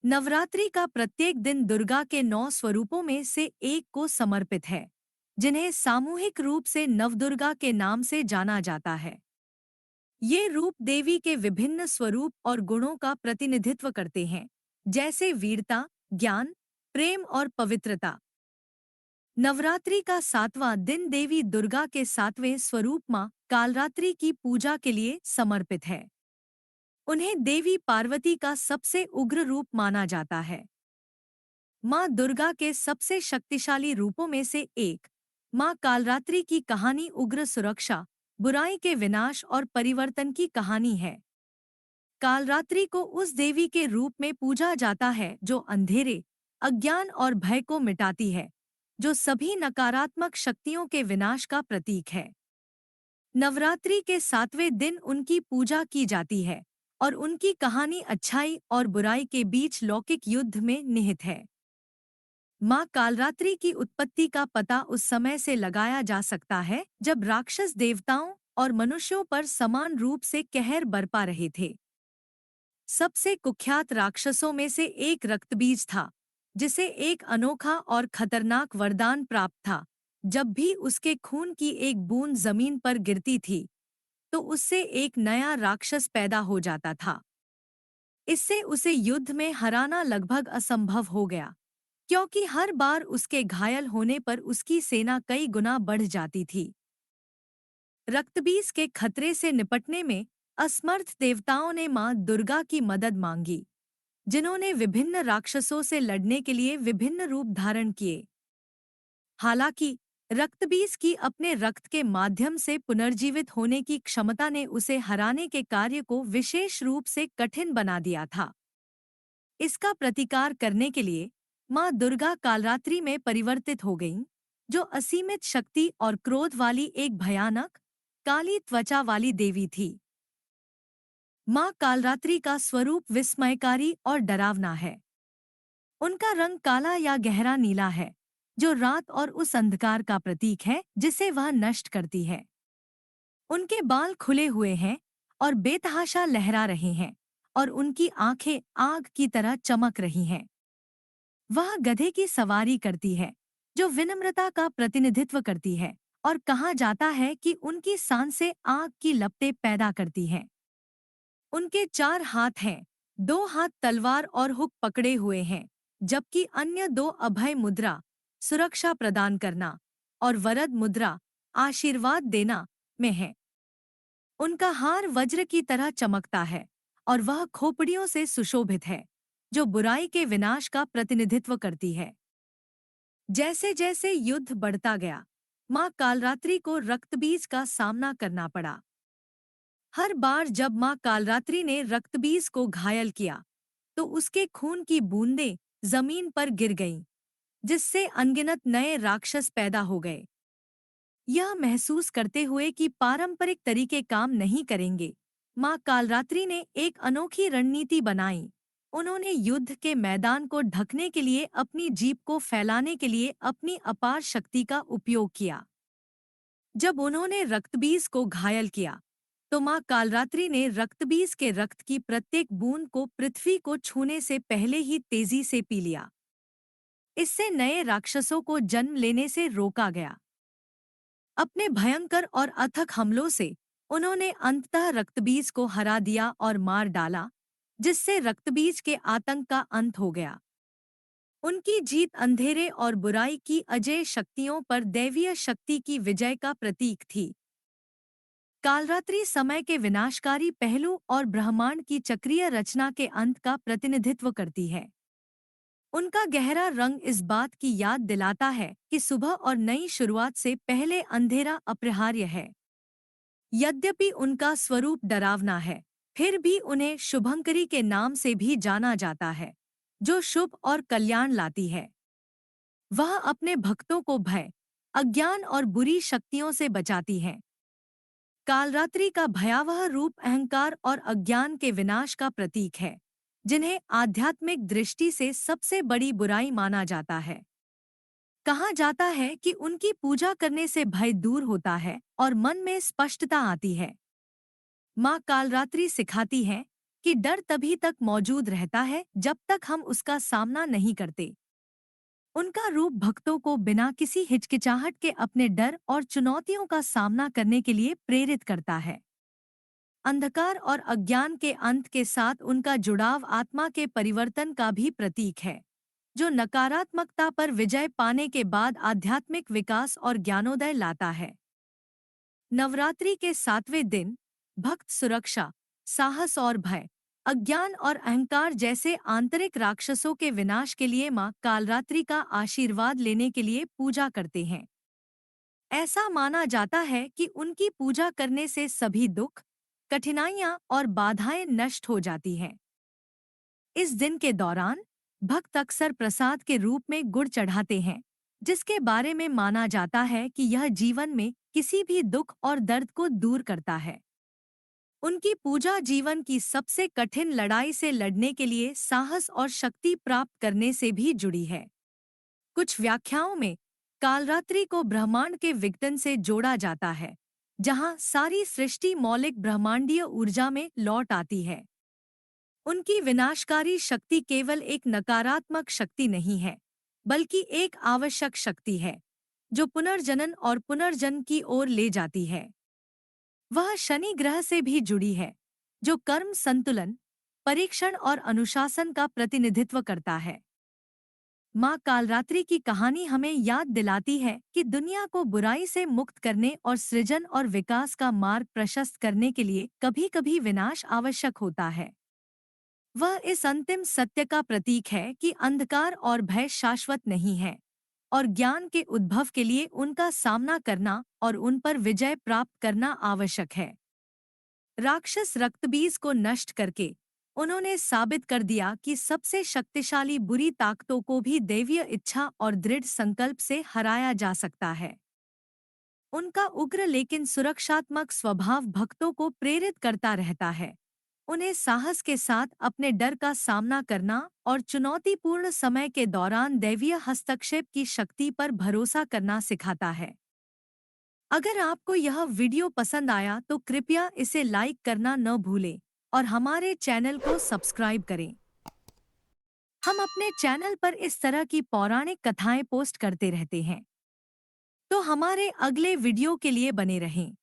नवरात्रि का प्रत्येक दिन दुर्गा के 9 स्वरूपों में से एक को समर्पित है, जिन्हें सामूहिक रूप से नवदुर्गा के नाम से जाना जाता है। ये रूप देवी के विभिन्न स्वरूप और गुणों का प्रतिनिधित्व करते हैं, जैसे वीरता, ज्ञान, प्रेम और पवित्रता। नवरात्रि का 7वां दिन देवी दुर्गा के 7वें स्वरूप मां कालरात्रि की पूजा के लिए समर्पित है। उन्हें देवी पार्वती का सबसे उग्र रूप माना जाता है। माँ दुर्गा के सबसे शक्तिशाली रूपों में से एक, माँ कालरात्रि की कहानी उग्र सुरक्षा, बुराई के विनाश और परिवर्तन की कहानी है। कालरात्रि को उस देवी के रूप में पूजा जाता है जो अंधेरे, अज्ञान और भय को मिटाती है, जो सभी नकारात्मक शक्तियों के विनाश का प्रतीक है। नवरात्रि के 7वें दिन उनकी पूजा की जाती है और उनकी कहानी अच्छाई और बुराई के बीच लौकिक युद्ध में निहित है। माँ कालरात्रि की उत्पत्ति का पता उस समय से लगाया जा सकता है जब राक्षस देवताओं और मनुष्यों पर समान रूप से कहर बरपा रहे थे। सबसे कुख्यात राक्षसों में से एक रक्तबीज था, जिसे एक अनोखा और खतरनाक वरदान प्राप्त था। जब भी उसके खून की एक बूंद जमीन पर गिरती थी, तो उससे एक नया राक्षस पैदा हो जाता था। इससे उसे युद्ध में हराना लगभग असंभव हो गया, क्योंकि हर बार उसके घायल होने पर उसकी सेना कई गुना बढ़ जाती थी। रक्तबीज के खतरे से निपटने में असमर्थ देवताओं ने मां दुर्गा की मदद मांगी, जिन्होंने विभिन्न राक्षसों से लड़ने के लिए विभिन्न रूप धारण किए। हालांकि रक्तबीज की अपने रक्त के माध्यम से पुनर्जीवित होने की क्षमता ने उसे हराने के कार्य को विशेष रूप से कठिन बना दिया था। इसका प्रतिकार करने के लिए मां दुर्गा कालरात्रि में परिवर्तित हो गईं, जो असीमित शक्ति और क्रोध वाली एक भयानक, काली त्वचा वाली देवी थी। मां कालरात्रि का स्वरूप विस्मयकारी और डरावना है। उनका रंग काला या गहरा नीला है, जो रात और उस अंधकार का प्रतीक है जिसे वह नष्ट करती है। उनके बाल खुले हुए हैं और बेतहाशा लहरा रहे हैं, और उनकी आंखें आग की तरह चमक रही हैं। वह गधे की सवारी करती है, जो विनम्रता का प्रतिनिधित्व करती है, और कहा जाता है कि उनकी सांसें आग की लपटें पैदा करती हैं। उनके 4 हाथ हैं, 2 हाथ तलवार और हुक पकड़े हुए हैं, जबकि अन्य 2 अभय मुद्रा, सुरक्षा प्रदान करना, और वरद मुद्रा, आशीर्वाद देना, में है। उनका हार वज्र की तरह चमकता है, और वह खोपड़ियों से सुशोभित है, जो बुराई के विनाश का प्रतिनिधित्व करती है। जैसे जैसे युद्ध बढ़ता गया, मां कालरात्रि को रक्तबीज का सामना करना पड़ा। हर बार जब मां कालरात्रि ने रक्तबीज को घायल किया, तो उसके खून की बूंदें जमीन पर गिर गईं, जिससे अनगिनत नए राक्षस पैदा हो गए। यह महसूस करते हुए कि पारंपरिक तरीके काम नहीं करेंगे, मां कालरात्रि ने एक अनोखी रणनीति बनाई। उन्होंने युद्ध के मैदान को ढकने के लिए अपनी जीभ को फैलाने के लिए अपनी अपार शक्ति का उपयोग किया। जब उन्होंने रक्तबीज को घायल किया, तो मां कालरात्रि ने रक्तबीज के रक्त की प्रत्येक बूंद को पृथ्वी को छूने से पहले ही तेजी से पी लिया। इससे नए राक्षसों को जन्म लेने से रोका गया। अपने भयंकर और अथक हमलों से उन्होंने अंततः रक्तबीज को हरा दिया और मार डाला, जिससे रक्तबीज के आतंक का अंत हो गया। उनकी जीत अंधेरे और बुराई की अजेय शक्तियों पर दैवीय शक्ति की विजय का प्रतीक थी। कालरात्रि समय के विनाशकारी पहलू और ब्रह्मांड की चक्रीय रचना के अंत का प्रतिनिधित्व करती है। उनका गहरा रंग इस बात की याद दिलाता है कि सुबह और नई शुरुआत से पहले अंधेरा अपरिहार्य है। यद्यपि उनका स्वरूप डरावना है, फिर भी उन्हें शुभंकरी के नाम से भी जाना जाता है, जो शुभ और कल्याण लाती है। वह अपने भक्तों को भय, अज्ञान और बुरी शक्तियों से बचाती है। कालरात्रि का भयावह रूप अहंकार और अज्ञान के विनाश का प्रतीक है, जिन्हें आध्यात्मिक दृष्टि से सबसे बड़ी बुराई माना जाता है। कहा जाता है कि उनकी पूजा करने से भय दूर होता है और मन में स्पष्टता आती है। मां कालरात्रि सिखाती हैं कि डर तभी तक मौजूद रहता है जब तक हम उसका सामना नहीं करते। उनका रूप भक्तों को बिना किसी हिचकिचाहट के अपने डर और चुनौतियों का सामना करने के लिए प्रेरित करता है। अंधकार और अज्ञान के अंत के साथ उनका जुड़ाव आत्मा के परिवर्तन का भी प्रतीक है, जो नकारात्मकता पर विजय पाने के बाद आध्यात्मिक विकास और ज्ञानोदय लाता है। नवरात्रि के 7वें दिन भक्त सुरक्षा, साहस और भय, अज्ञान और अहंकार जैसे आंतरिक राक्षसों के विनाश के लिए मां कालरात्रि का आशीर्वाद लेने के लिए पूजा करते हैं। ऐसा माना जाता है कि उनकी पूजा करने से सभी दुख, कठिनाइयां और बाधाएं नष्ट हो जाती हैं। इस दिन के दौरान भक्त अक्सर प्रसाद के रूप में गुड़ चढ़ाते हैं, जिसके बारे में माना जाता है कि यह जीवन में किसी भी दुख और दर्द को दूर करता है। उनकी पूजा जीवन की सबसे कठिन लड़ाई से लड़ने के लिए साहस और शक्ति प्राप्त करने से भी जुड़ी है। कुछ व्याख्याओं में कालरात्रि को ब्रह्मांड के विघटन से जोड़ा जाता है, जहां सारी सृष्टि मौलिक ब्रह्मांडीय ऊर्जा में लौट आती है। उनकी विनाशकारी शक्ति केवल एक नकारात्मक शक्ति नहीं है, बल्कि एक आवश्यक शक्ति है, जो पुनर्जनन और पुनर्जन्म की ओर ले जाती है। वह शनि ग्रह से भी जुड़ी है, जो कर्म संतुलन, परीक्षण और अनुशासन का प्रतिनिधित्व करता है। माँ कालरात्रि की कहानी हमें याद दिलाती है कि दुनिया को बुराई से मुक्त करने और सृजन और विकास का मार्ग प्रशस्त करने के लिए कभी-कभी विनाश आवश्यक होता है। वह इस अंतिम सत्य का प्रतीक है कि अंधकार और भय शाश्वत नहीं है, और ज्ञान के उद्भव के लिए उनका सामना करना और उन पर विजय प्राप्त करना आवश्यक है। राक्षस रक्तबीज को नष्ट करके उन्होंने साबित कर दिया कि सबसे शक्तिशाली बुरी ताकतों को भी दैवीय इच्छा और दृढ़ संकल्प से हराया जा सकता है। उनका उग्र लेकिन सुरक्षात्मक स्वभाव भक्तों को प्रेरित करता रहता है, उन्हें साहस के साथ अपने डर का सामना करना और चुनौतीपूर्ण समय के दौरान दैवीय हस्तक्षेप की शक्ति पर भरोसा करना सिखाता है। अगर आपको यह वीडियो पसंद आया तो कृपया इसे लाइक करना न भूलें और हमारे चैनल को सब्सक्राइब करें। हम अपने चैनल पर इस तरह की पौराणिक कथाएं पोस्ट करते रहते हैं, तो हमारे अगले वीडियो के लिए बने रहें।